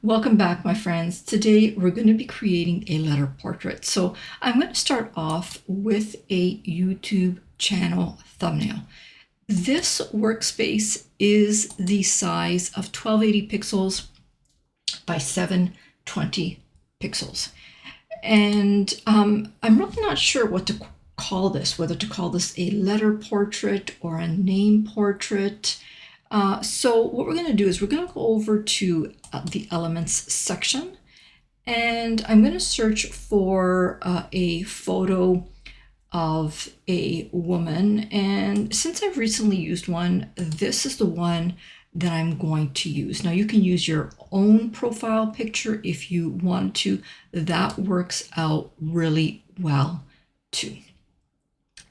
Welcome back, my friends. Today we're going to be creating a letter portrait. So I'm going to start off with a YouTube channel thumbnail. This workspace is the size of 1280 pixels by 720 pixels. And I'm really not sure what to call this, whether to call this a letter portrait or a name portrait. So what we're going to do is we're going to go over to the elements section, and I'm going to search for a photo of a woman. And since I've recently used one, this is the one that I'm going to use. Now you can use your own profile picture if you want to. That works out really well too.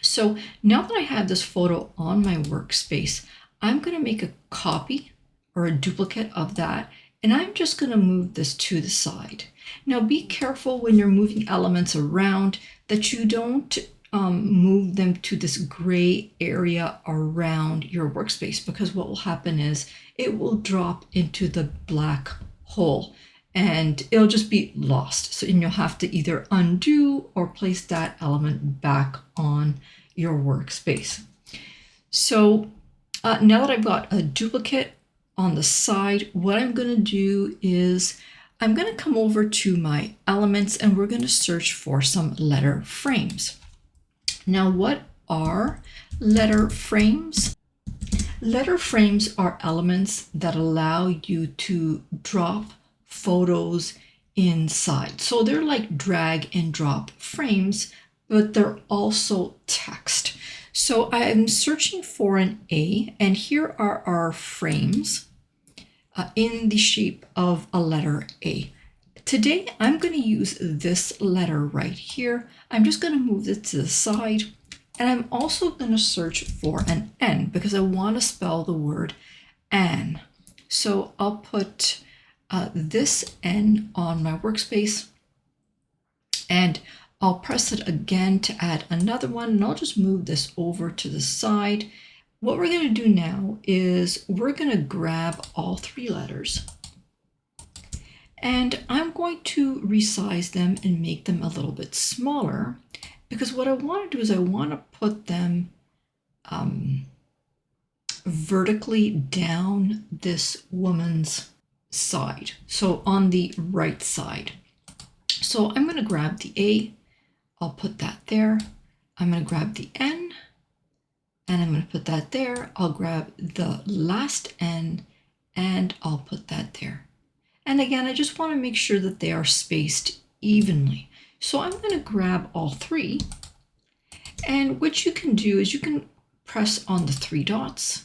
So now that I have this photo on my workspace, I'm going to make a copy or a duplicate of that, and I'm just going to move this to the side. Now be careful when you're moving elements around that you don't move them to this gray area around your workspace, because what will happen is it will drop into the black hole and it'll just be lost. So and you'll have to either undo or place that element back on your workspace. So now that I've got a duplicate on the side, what I'm going to do is I'm going to come over to my elements and we're going to search for some letter frames. Now, what are letter frames? Letter frames are elements that allow you to drop photos inside. So they're like drag and drop frames, but they're also text. So I'm searching for an A, and here are our frames in the shape of a letter A. Today, I'm going to use this letter right here. I'm just going to move it to the side, and I'm also going to search for an N because I want to spell the word Anne. So I'll put this N on my workspace, and I'll press it again to add another one, and I'll just move this over to the side. What we're going to do now is we're going to grab all three letters, and I'm going to resize them and make them a little bit smaller, because what I want to do is I want to put them vertically down this woman's side, so on the right side. So I'm going to grab the A, I'll put that there. I'm going to grab the N, and I'm going to put that there. I'll grab the last N, and I'll put that there. And again, I just want to make sure that they are spaced evenly. So I'm going to grab all three, and what you can do is you can press on the three dots,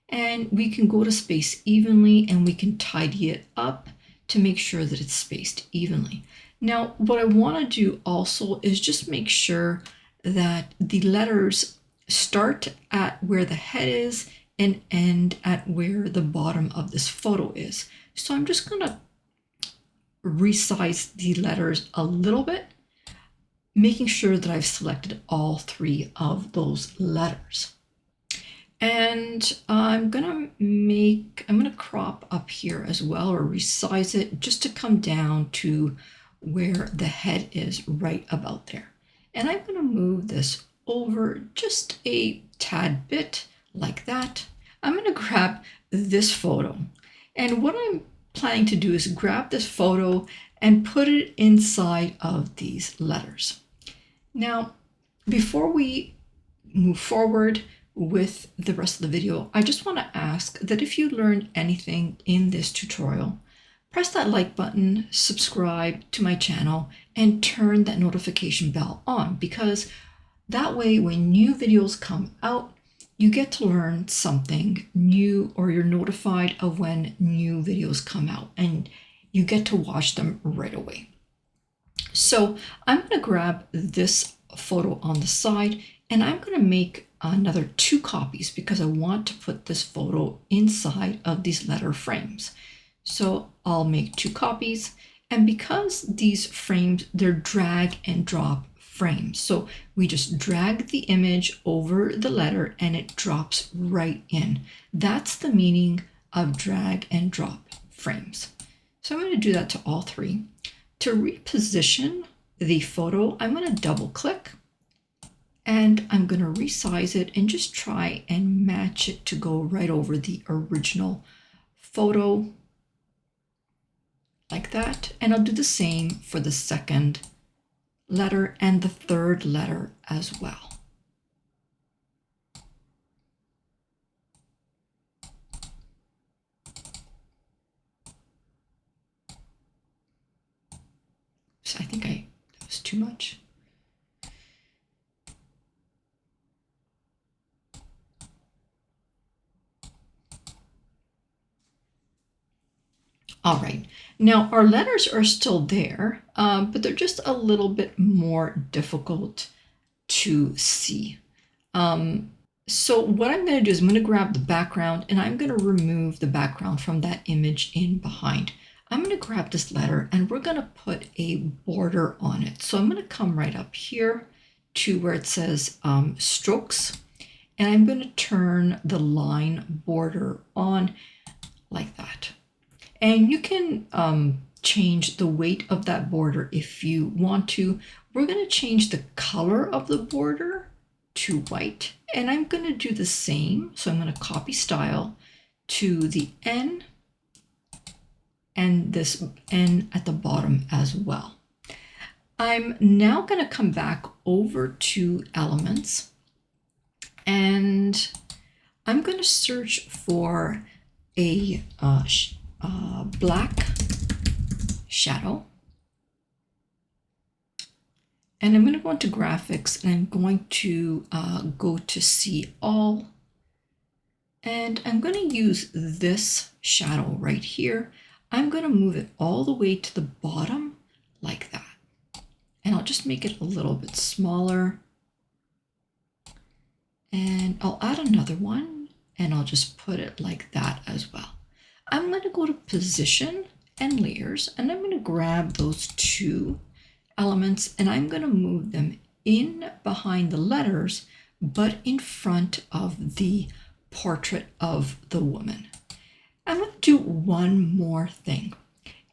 and we can go to space evenly, and we can tidy it up to make sure that it's spaced evenly. Now, what I want to do also is just make sure that the letters start at where the head is and end at where the bottom of this photo is. So I'm just going to resize the letters a little bit, making sure that I've selected all three of those letters. And I'm going to crop up here as well, or resize it just to come down to where the head is, right about there. And I'm going to move this over just a tad bit like that. I'm going to grab this photo, and what I'm planning to do is grab this photo and put it inside of these letters. Now, before we move forward with the rest of the video, I just want to ask that if you learned anything in this tutorial, press that like button, subscribe to my channel, and turn that notification bell on, because that way when new videos come out, you get to learn something new, or you're notified of when new videos come out and you get to watch them right away. So I'm going to grab this photo on the side, and I'm going to make another 2 copies because I want to put this photo inside of these letter frames. So I'll make 2 copies, and because these frames, they're drag and drop frames, so we just drag the image over the letter and it drops right in. That's the meaning of drag and drop frames. So I'm going to do that to all three. To reposition the photo, I'm going to double click and I'm going to resize it and just try and match it to go right over the original photo like that. And I'll do the same for the second letter and the third letter as well. So I think that was too much. All right, now our letters are still there, but they're just a little bit more difficult to see. So what I'm going to do is I'm going to grab the background and I'm going to remove the background from that image in behind. I'm going to grab this letter and we're going to put a border on it. So I'm going to come right up here to where it says strokes, and I'm going to turn the line border on like that. And you can change the weight of that border if you want to. We're going to change the color of the border to white, and I'm going to do the same. So I'm going to copy style to the N and this N at the bottom as well. I'm now going to come back over to elements and I'm going to search for a black shadow, and I'm going to go into graphics and I'm going to go to see all, and I'm going to use this shadow right here. I'm going to move it all the way to the bottom like that, and I'll just make it a little bit smaller, and I'll add another one and I'll just put it like that as well. I'm going to go to position and layers, and I'm going to grab those two elements and I'm going to move them in behind the letters, but in front of the portrait of the woman. I'm going to do one more thing.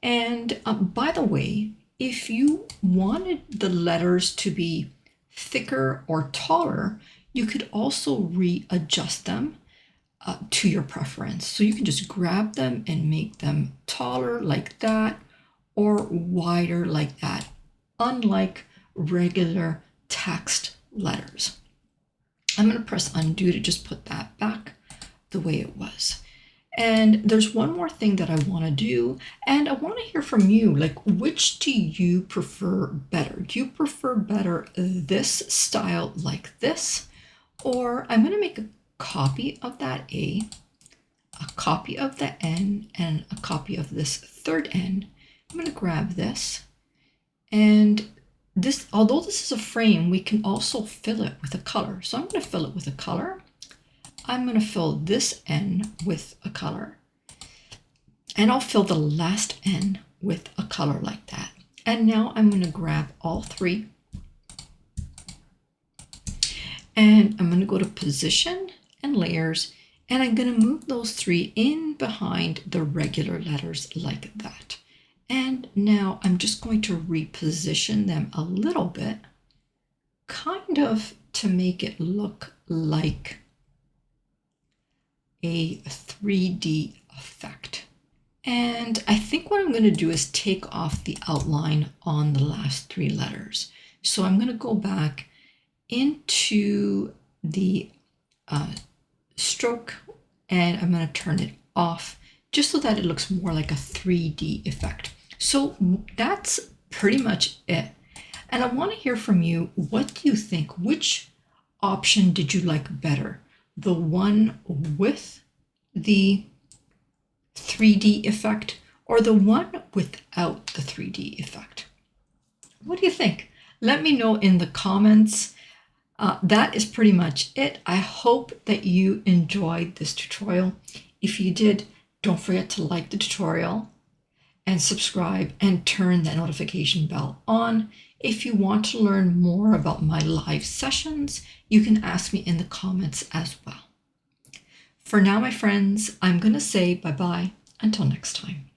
And by the way, if you wanted the letters to be thicker or taller, you could also readjust them to your preference. So you can just grab them and make them taller like that or wider like that, unlike regular text letters. I'm going to press undo to just put that back the way it was. And there's one more thing that I want to do, and I want to hear from you. Like, which do you prefer better? Do you prefer better this style like this? Or I'm going to make a copy of that A, copy of the N, and a copy of this third N. I'm going to grab this, and this, although this is a frame, we can also fill it with a color. So I'm going to fill it with a color. I'm going to fill this N with a color, and I'll fill the last N with a color like that. And now I'm going to grab all three, and I'm going to go to position and layers, and I'm going to move those three in behind the regular letters like that. And now I'm just going to reposition them a little bit, kind of to make it look like a 3D effect. And I think what I'm going to do is take off the outline on the last three letters. So I'm going to go back into the stroke, and I'm going to turn it off just so that it looks more like a 3D effect. So that's pretty much it. And I want to hear from you. What do you think? Which option did you like better? The one with the 3D effect or the one without the 3D effect? What do you think? Let me know in the comments. That is pretty much it. I hope that you enjoyed this tutorial. If you did, don't forget to like the tutorial and subscribe and turn that notification bell on. If you want to learn more about my live sessions, you can ask me in the comments as well. For now, my friends, I'm going to say bye-bye until next time.